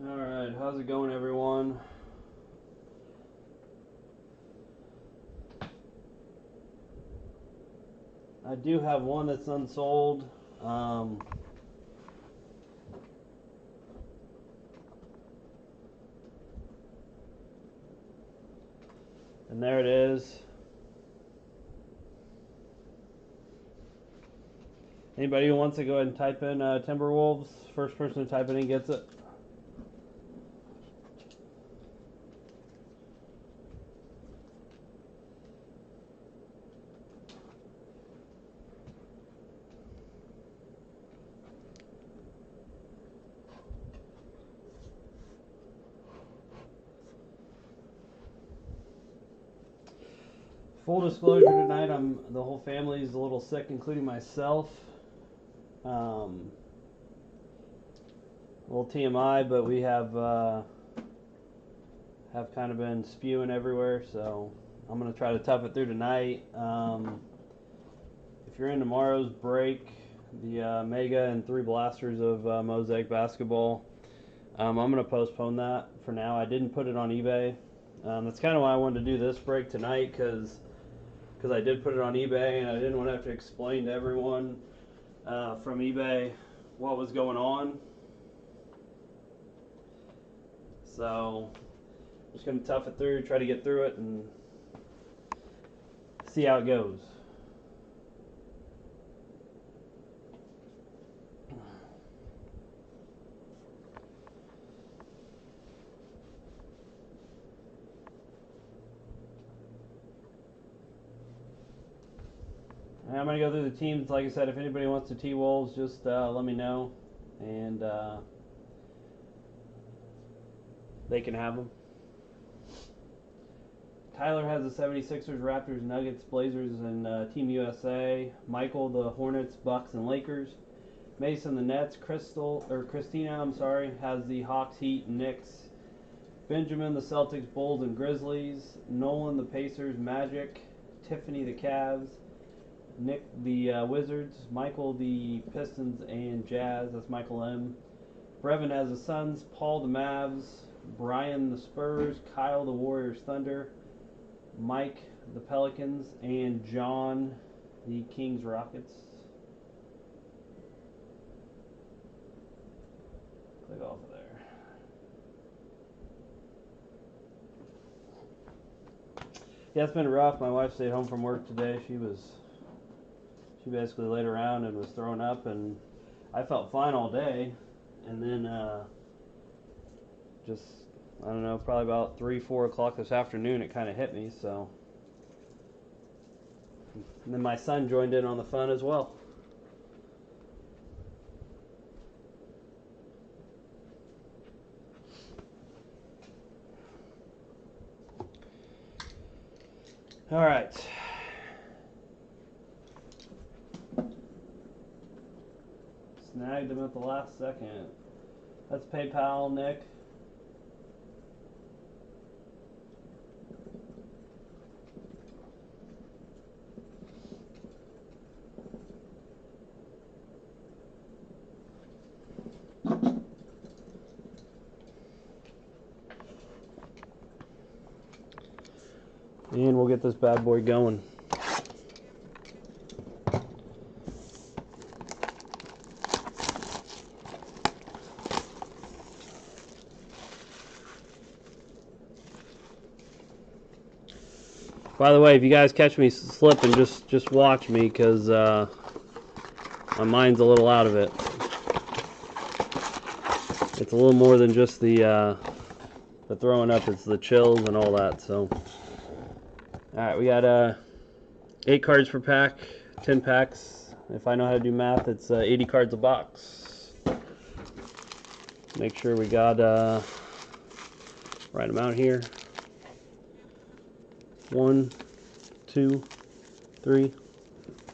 Alright, how's it going, everyone? I do have one that's unsold. And there it is. Anybody who wants to go ahead and type in Timberwolves, first person to type it in gets it. Full disclosure tonight, the whole family is a little sick, including myself. A little TMI, but we have kind of been spewing everywhere, so I'm gonna try to tough it through tonight. If you're in tomorrow's break, the Mega and 3 blasters of Mosaic basketball, I'm gonna postpone that for now. I didn't put it on eBay. That's kind of why I wanted to do this break tonight, because I did put it on eBay and I didn't want to have to explain to everyone from eBay what was going on. So I'm just going to tough it through, try to get through it, and see how it goes. I'm going to go through the teams. Like I said, if anybody wants to T-Wolves, just let me know, and they can have them. Tyler has the 76ers, Raptors, Nuggets, Blazers, and Team USA. Michael, the Hornets, Bucks, and Lakers. Mason, the Nets. Christina, has the Hawks, Heat, and Knicks. Benjamin, the Celtics, Bulls, and Grizzlies. Nolan, the Pacers, Magic. Tiffany, the Cavs. Nick, the Wizards. Michael, the Pistons and Jazz. That's Michael M. Brevin has the Suns. Paul, the Mavs. Brian, the Spurs. Kyle, the Warriors, Thunder. Mike, the Pelicans. And John, the Kings, Rockets. Click off of there. Yeah, it's been rough. My wife stayed home from work today. She basically laid around and was throwing up, and I felt fine all day, and then just, I don't know, probably about 3-4 o'clock this afternoon it kind of hit me. So, and then my son joined in on the fun as well. All right. Snagged him at the last second. That's PayPal, Nick. And we'll get this bad boy going. By the way, if you guys catch me slipping, just watch me, because my mind's a little out of it. It's a little more than just the throwing up. It's the chills and all that. So, all right, we got 8 cards per pack, 10 packs. If I know how to do math, it's 80 cards a box. Make sure we got right amount here. 1, 2, 3,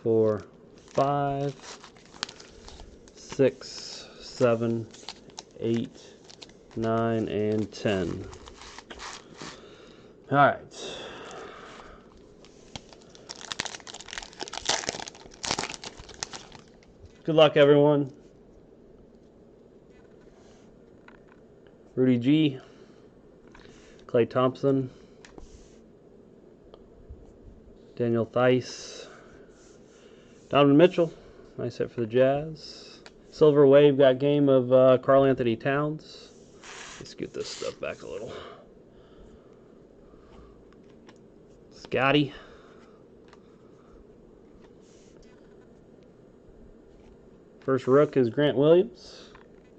4, 5, 6, 7, 8, 9, and 10. All right. Good luck, everyone. Rudy G. Klay Thompson. Daniel Theis. Donovan Mitchell. Nice hit for the Jazz. Silver Wave got game of Karl Anthony Towns. Let's scoot this stuff back a little. Scotty. First rook is Grant Williams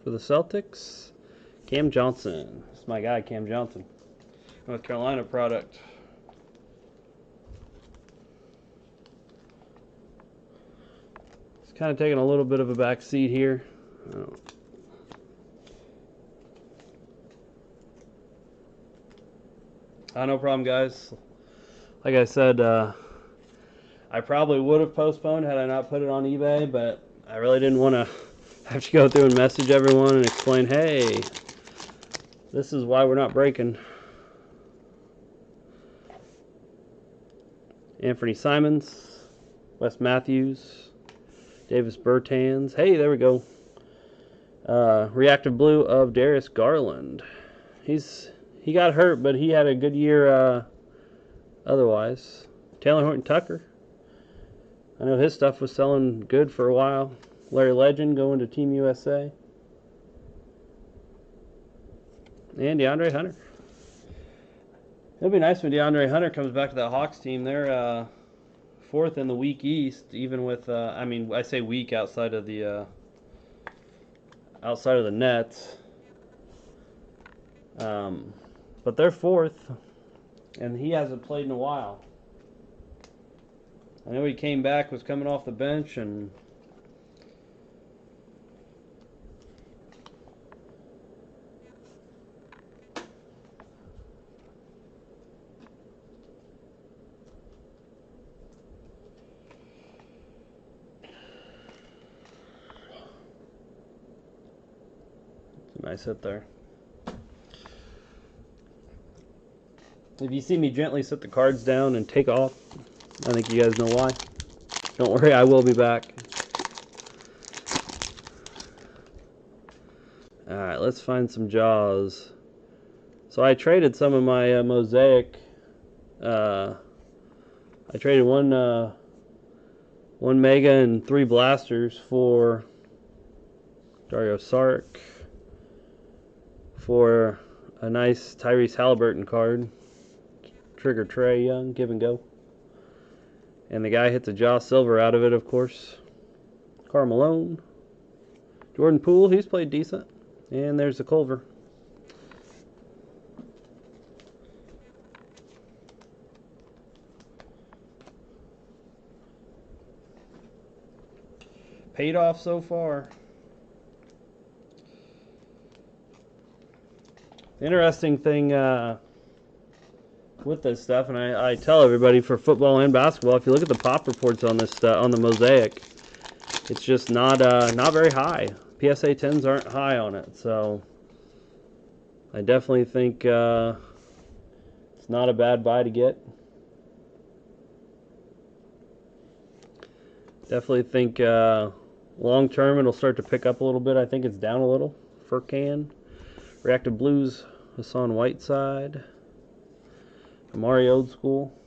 for the Celtics. Cam Johnson. This is my guy, Cam Johnson. North Carolina product. It's kind of taking a little bit of a back seat here. No problem, guys. Like I said, I probably would have postponed had I not put it on eBay, but I really didn't want to have to go through and message everyone and explain, hey, this is why we're not breaking. Anthony Simons, Wes Matthews, Davis Bertans. Hey, there we go. Reactive blue of Darius Garland. He got hurt, but he had a good year otherwise. Taylor Horton Tucker. I know his stuff was selling good for a while. Larry Legend going to Team USA. And DeAndre Hunter. It'll be nice when DeAndre Hunter comes back to that Hawks team. They're fourth in the weak East, even with I say weak outside of the Nets. But they're fourth, and he hasn't played in a while. I know he came back, was coming off the bench, and it's a nice hit there. If you see me gently set the cards down and take off, I think you guys know why. Don't worry, I will be back. Alright, let's find some Jaws. So I traded some of my Mosaic. I traded one Mega and 3 Blasters for Dario Saric, for a nice Tyrese Halliburton card. Trigger Trae Young, give and go. And the guy hits a Josh Silver out of it, of course. Karl Malone. Jordan Poole, he's played decent. And there's the Culver. Paid off so far. The interesting thing with this stuff, and I tell everybody for football and basketball, if you look at the pop reports on this stuff, on the Mosaic, it's just not very high. PSA 10s aren't high on it, so I definitely think it's not a bad buy to get. Definitely think long term it'll start to pick up a little bit. I think it's down a little. Furkan, Reactive Blues, Hassan Whiteside. Amari Old School.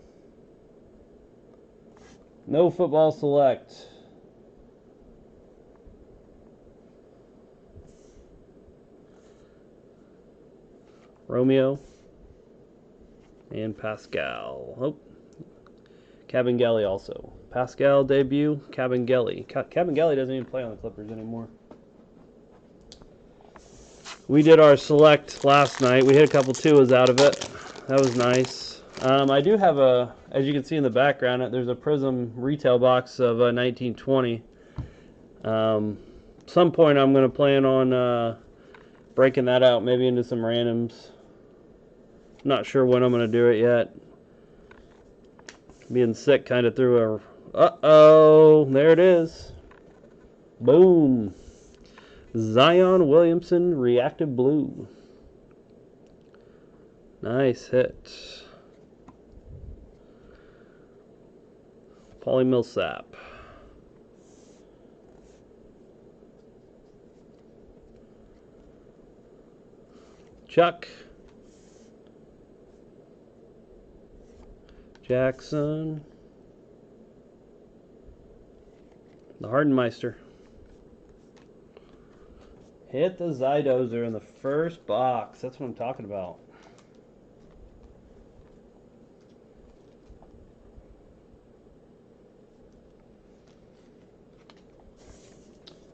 No football select. Romeo. And Pascal. Oh. Cabangeli also. Pascal debut. Cabangeli. Cabangeli doesn't even play on the Clippers anymore. We did our select last night. We hit a couple 2s out of it. That was nice. I do have as you can see in the background, there's a Prism retail box of 1920. Some point I'm going to plan on breaking that out, maybe into some randoms. Not sure when I'm going to do it yet. Being sick kind of threw a... Uh-oh, there it is. Boom. Zion Williamson, Reactive Blue. Nice hit. Paulie Millsap. Chuck. Jackson. The Hardenmeister. Hit the Zydozer in the first box. That's what I'm talking about.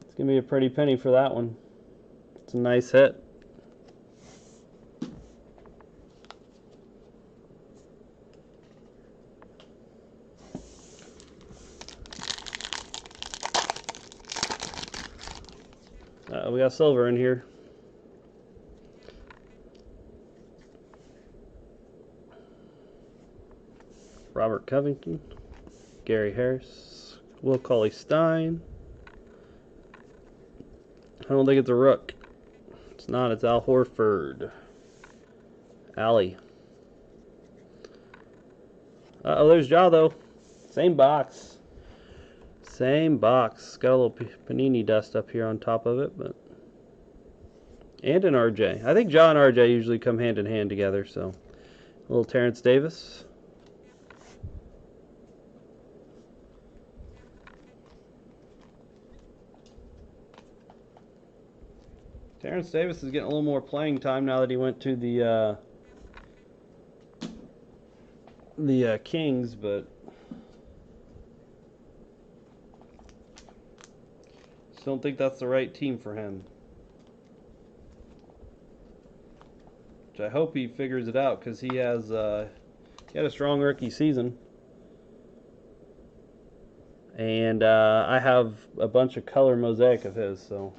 It's going to be a pretty penny for that one. It's a nice hit. We got silver in here. Robert Covington, Gary Harris, Will Cauley-Stein. I don't think it's a rook. It's not. It's Al Horford. Allie. Uh-oh, there's Ja, though. Same box. Same box. Got a little panini dust up here on top of it, but... And an RJ. I think Ja and RJ usually come hand in hand together, so... A little Terrence Davis. Terrence Davis is getting a little more playing time now that he went to the Kings, but still don't think that's the right team for him. Which I hope he figures it out, because he had a strong rookie season. And I have a bunch of color Mosaic of his, so...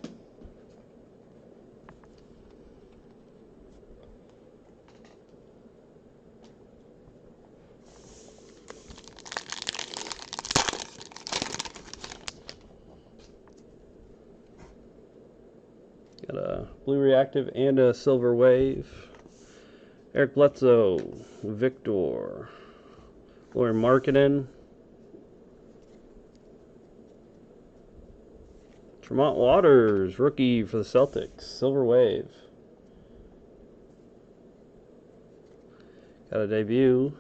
Got a blue reactive and a silver wave. Eric Bledsoe, Victor, Lauren Markkinen, Tremont Waters, rookie for the Celtics, silver wave. Got a debut.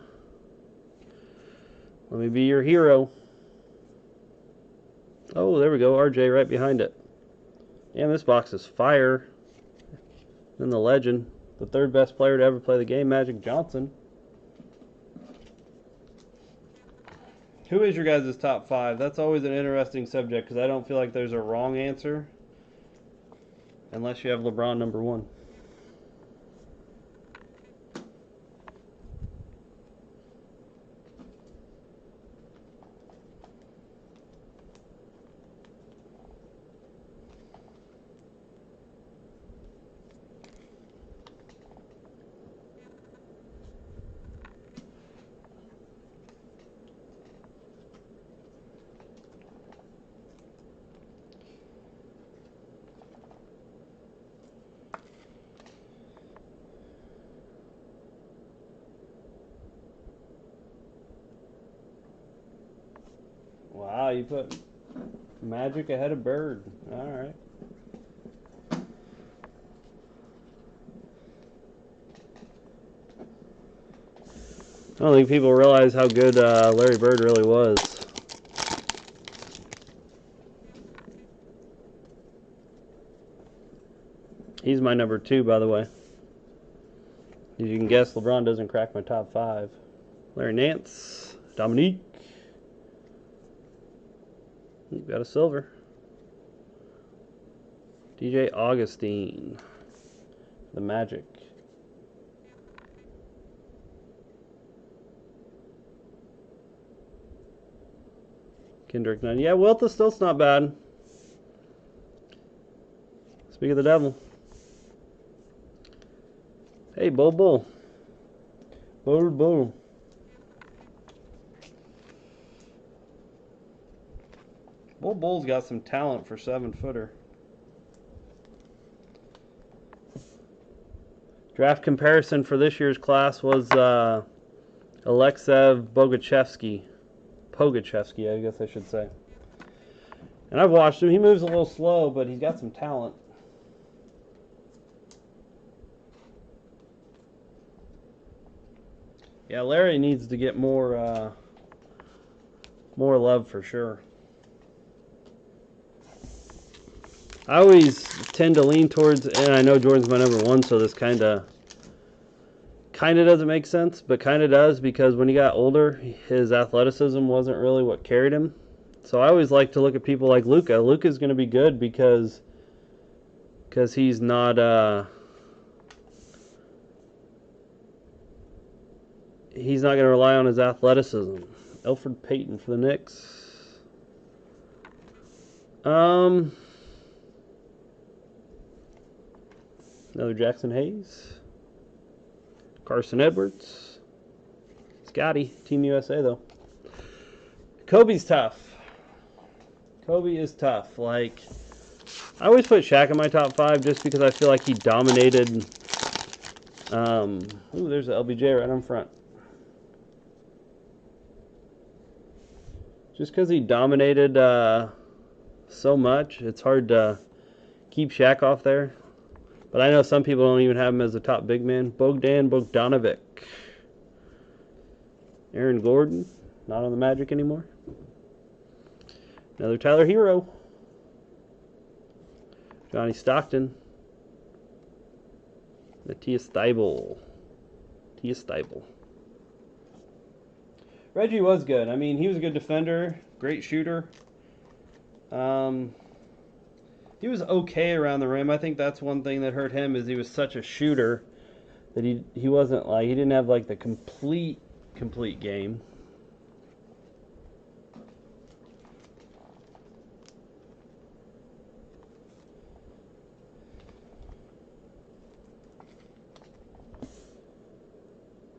Let me be your hero. Oh, there we go, RJ right behind it. And this box is fire. Then the legend, the third best player to ever play the game, Magic Johnson. Who is your guys' top 5? That's always an interesting subject, because I don't feel like there's a wrong answer unless you have LeBron number 1. Wow, you put Magic ahead of Bird. All right. I don't think people realize how good Larry Bird really was. He's my number 2, by the way. As you can guess, LeBron doesn't crack my top 5. Larry Nance, Dominique. You've got a silver. DJ Augustine, the Magic. Kendrick Nunn. Yeah, Wilt is still not bad. Speak of the devil. Hey, Bull. Bull. Bull's got some talent for 7-footer. Draft comparison for this year's class was Alexev Pogachevsky, I guess I should say. And I've watched him. He moves a little slow, but he's got some talent. Yeah, Larry needs to get more love for sure. I always tend to lean towards, and I know Jordan's my number one, so this kind of doesn't make sense, but kind of does, because when he got older, his athleticism wasn't really what carried him. So I always like to look at people like Luka. Luka's going to be good because he's not going to rely on his athleticism. Elfrid Payton for the Knicks. Another Jackson Hayes. Carson Edwards. Scotty, Team USA though. Kobe's tough. Kobe is tough. Like, I always put Shaq in my top 5 just because I feel like he dominated. Ooh, there's the LBJ right on front. Just because he dominated so much, it's hard to keep Shaq off there. But I know some people don't even have him as a top big man. Bogdan Bogdanovic. Aaron Gordon, not on the Magic anymore. Another Tyler Hero. Johnny Stockton. Matthias Thybulle. Reggie was good. I mean, he was a good defender, great shooter. He was okay around the rim. I think that's one thing that hurt him, is he was such a shooter that he wasn't like, he didn't have like the complete game.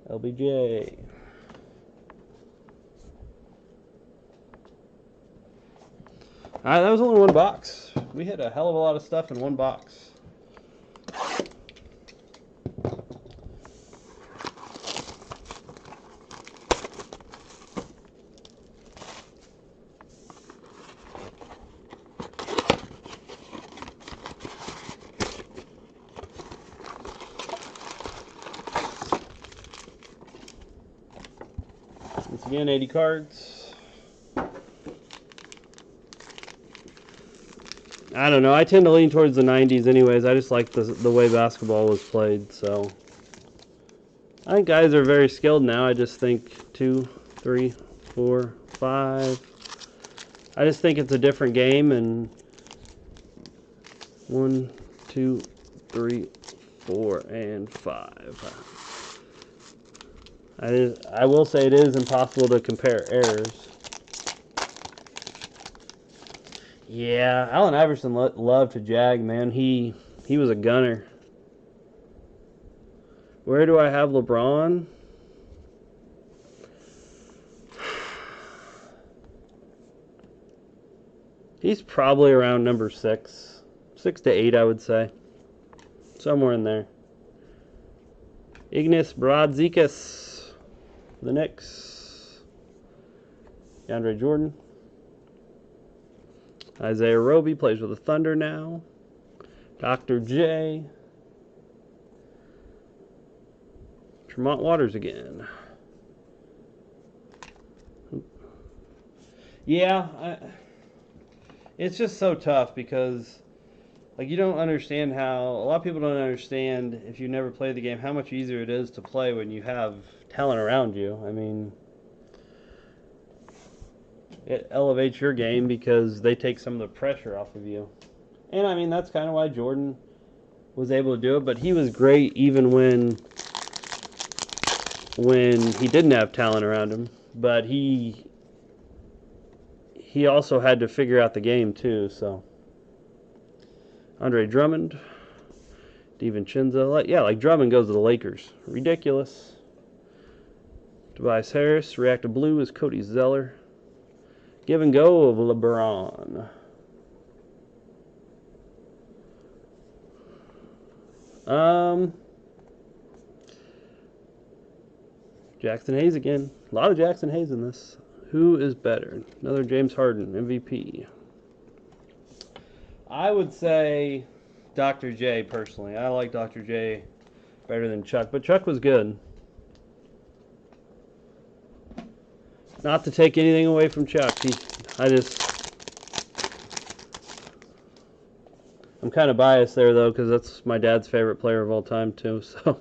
LBJ. Alright, that was only one box. We hit a hell of a lot of stuff in one box. Once again, 80 cards. I don't know. I tend to lean towards the 90s anyways. I just like the way basketball was played. So I think guys are very skilled now. I just think 2, 3, 4, 5. I just think it's a different game. And 1, 2, 3, 4, and 5. I will say it is impossible to compare errors. Yeah, Allen Iverson loved to jag, man. He was a gunner. Where do I have LeBron? He's probably around number 6. 6 to 8, I would say. Somewhere in there. Ignas Brazdeikis for the Knicks. DeAndre Jordan. Isaiah Roby plays with the Thunder now. Dr. J. Tremont Waters again. Yeah, it's just so tough because, like, you don't understand how, a lot of people don't understand, if you never played the game, how much easier it is to play when you have talent around you. I mean, it elevates your game because they take some of the pressure off of you. And I mean, that's kind of why Jordan was able to do it, but he was great even when he didn't have talent around him. But he also had to figure out the game too. So Andre Drummond, DiVincenzo, like Drummond goes to the Lakers. Ridiculous. Tobias Harris, Reactive Blue is Cody Zeller. Give and go of LeBron. Jackson Hayes again. A lot of Jackson Hayes in this. Who is better? Another James Harden, MVP. I would say Dr. J, personally. I like Dr. J better than Chuck, but Chuck was good. Not to take anything away from Chuck. I'm kind of biased there, though, because that's my dad's favorite player of all time, too. So,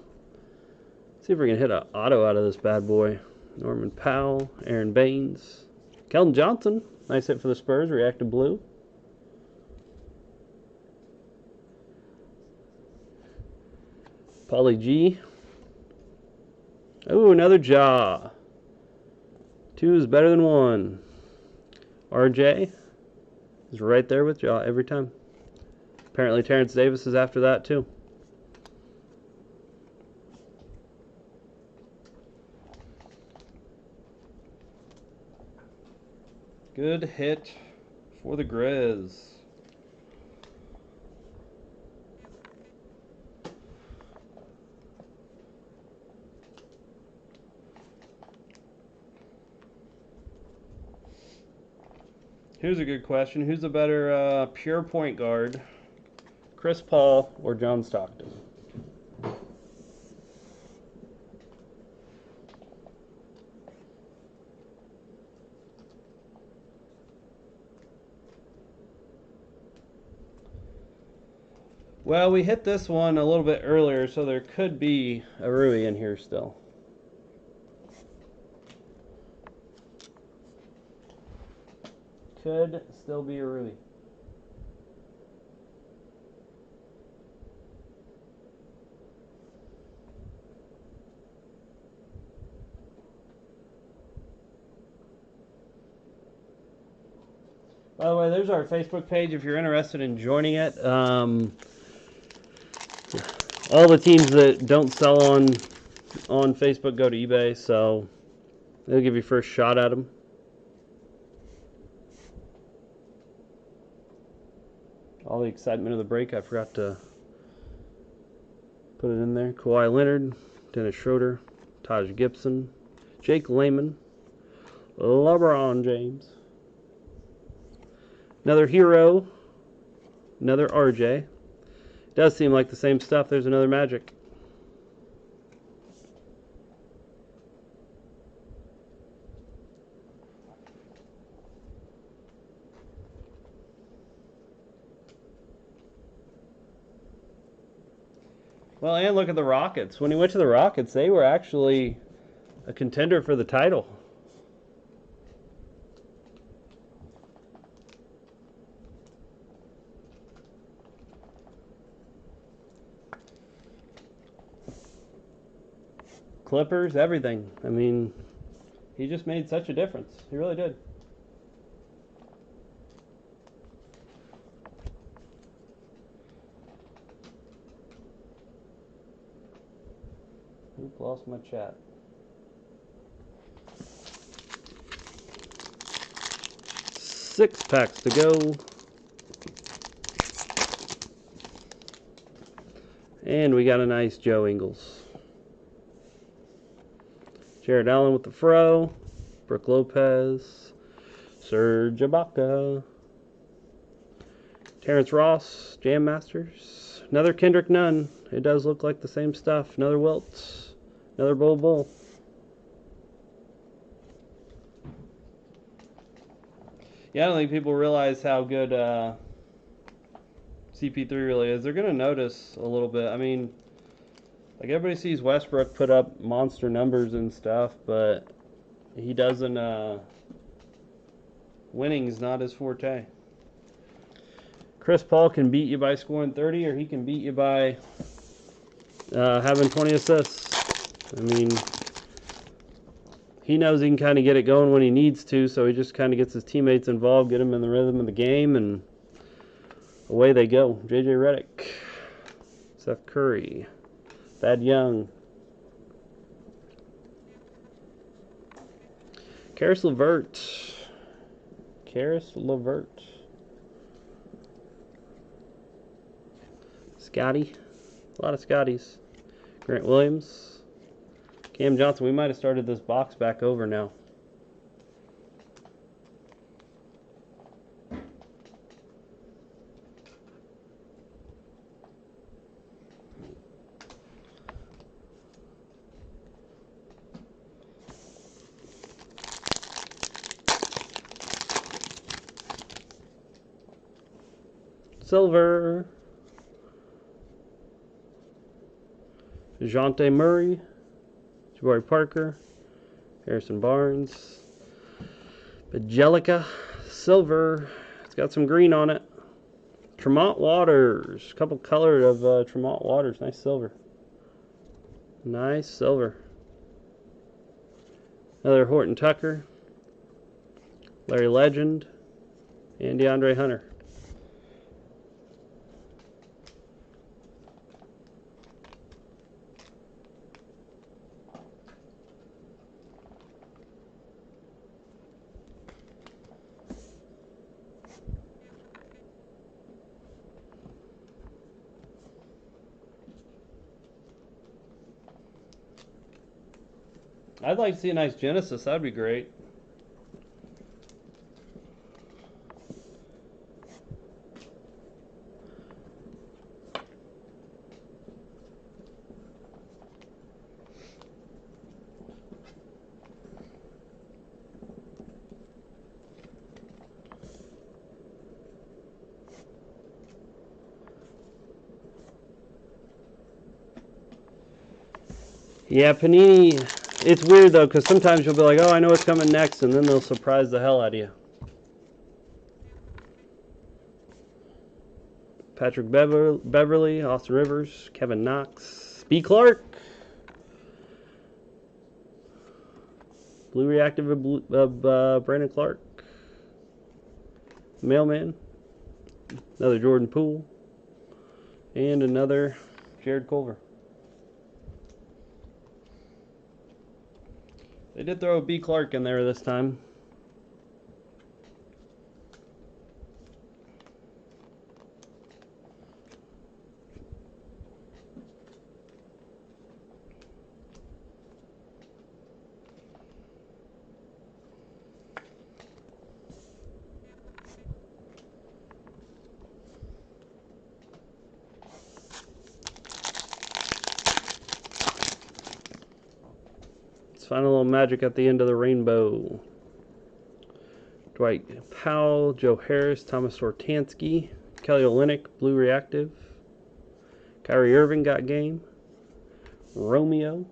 see if we can hit an auto out of this bad boy. Norman Powell, Aaron Baines, Keldon Johnson. Nice hit for the Spurs, reactive blue. Paulie G. Oh, another Jaw. 2 is better than 1. RJ is right there with Jaw every time. Apparently Terrence Davis is after that too. Good hit for the Grizz. Here's a good question. Who's the better pure point guard? Chris Paul or John Stockton? Well, we hit this one a little bit earlier, so there could be a Rui in here still. Could still be a Rui. By the way, there's our Facebook page if you're interested in joining it. All the teams that don't sell on Facebook go to eBay, so they'll give you first shot at them. All the excitement of the break, I forgot to put it in there. Kawhi Leonard, Dennis Schroeder, Taj Gibson, Jake Layman, LeBron James. Another Hero, another RJ. Does seem like the same stuff. There's another Magic. Well, and look at the Rockets. When he went to the Rockets, they were actually a contender for the title. Clippers, everything. I mean, he just made such a difference. He really did. Oop, lost my chat. Six packs to go. And we got a nice Joe Ingles. Jared Allen with the fro. Brooke Lopez. Serge Ibaka. Terrence Ross. Jam Masters. Another Kendrick Nunn. It does look like the same stuff. Another Wilt. Another Bull. Yeah, I don't think people realize how good CP3 really is. They're going to notice a little bit. I mean, like everybody sees Westbrook put up monster numbers and stuff, but he doesn't, winning's not his forte. Chris Paul can beat you by scoring 30, or he can beat you by having 20 assists. I mean, he knows he can kind of get it going when he needs to, so he just kind of gets his teammates involved, get them in the rhythm of the game, and away they go. JJ Redick, Seth Curry, Thad Young, Karis LeVert, Scotty, a lot of Scotties, Grant Williams, Cam Johnson. We might have started this box back over now. silver. DeJounte Murray, Jabari Parker, Harrison Barnes, Angelica, silver. It's got some green on it. Tremont Waters, a couple colored of Tremont Waters. Nice silver. Nice silver. Another Horton Tucker, Larry Legend, and DeAndre Hunter. I'd like to see a nice Genesis. That'd be great. Yeah, Panini, it's weird though, because sometimes you'll be like, oh, I know what's coming next, and then they'll surprise the hell out of you. Patrick Beverly, Austin Rivers, Kevin Knox, B. Clark, Blue Reactive of Brandon Clark, Mailman, another Jordan Poole, and another Jared Culver. They did throw a B. Clark in there this time. Find a little magic at the end of the rainbow. Dwight Powell, Joe Harris, Thomas Sortansky, Kelly Olynyk, Blue Reactive. Kyrie Irving got game. Romeo,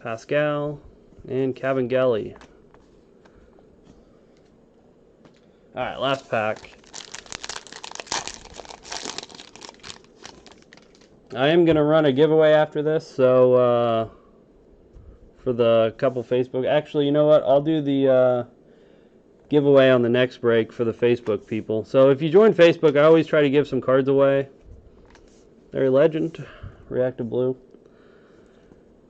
Pascal, and Kevin Gelly. Alright, last pack. I am going to run a giveaway after this, so for the couple Facebook. Actually, you know what? I'll do the giveaway on the next break for the Facebook people. So if you join Facebook, I always try to give some cards away. Larry Legend, Reactive Blue.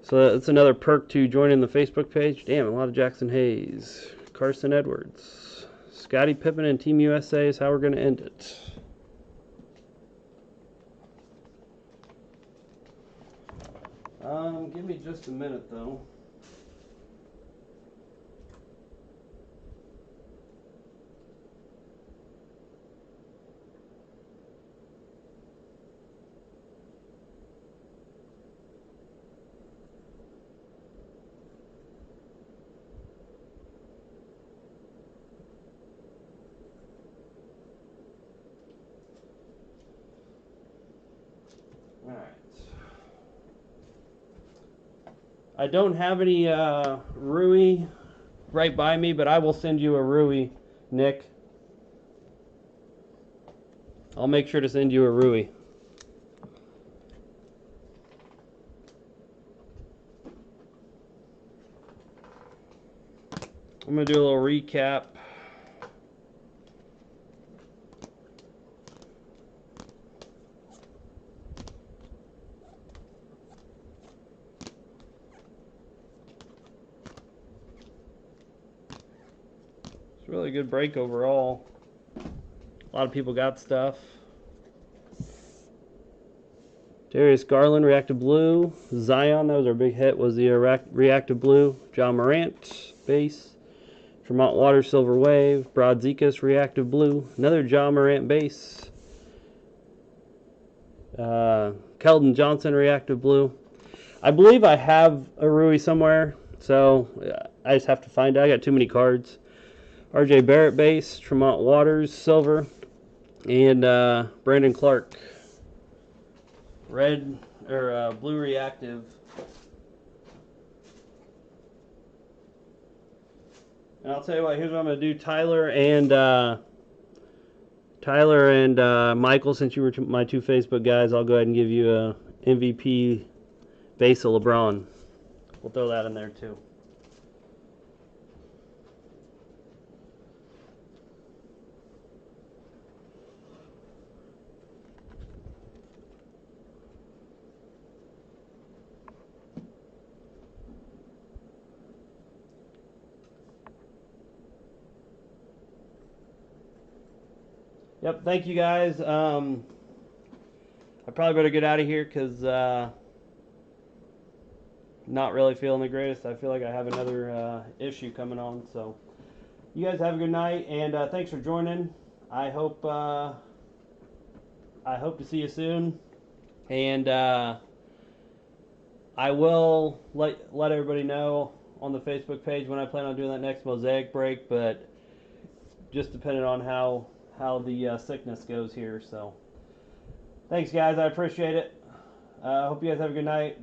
So that's another perk to joining the Facebook page. Damn, a lot of Jackson Hayes. Carson Edwards. Scottie Pippen and Team USA is how we're going to end it. Give me just a minute, though. I don't have any Rui right by me, but I will send you a Rui, Nick. I'll make sure to send you a Rui. I'm going to do a little recap. Really good break overall. A lot of people got stuff. Darius Garland, Reactive Blue. Zion, that was our big hit, was the Reactive Blue. John Morant, base. Tremont Waters, Silver Wave. Brodzikas, Reactive Blue. Another John Morant base. Keldon Johnson, Reactive Blue. I believe I have a Rui somewhere, so I just have to find it. I got too many cards. RJ Barrett base, Tremont Waters, silver. And Brandon Clark, red or blue reactive. And I'll tell you what, here's what I'm going to do. Tyler and Michael, since you were my two Facebook guys, I'll go ahead and give you a MVP base of LeBron. We'll throw that in there too. Yep, thank you guys. I probably better get out of here because not really feeling the greatest. I feel like I have another issue coming on. So you guys have a good night, and thanks for joining. I hope to see you soon, and I will let everybody know on the Facebook page when I plan on doing that next Mosaic break, but just depending on how the sickness goes here. So thanks guys, I appreciate it. Hope you guys have a good night.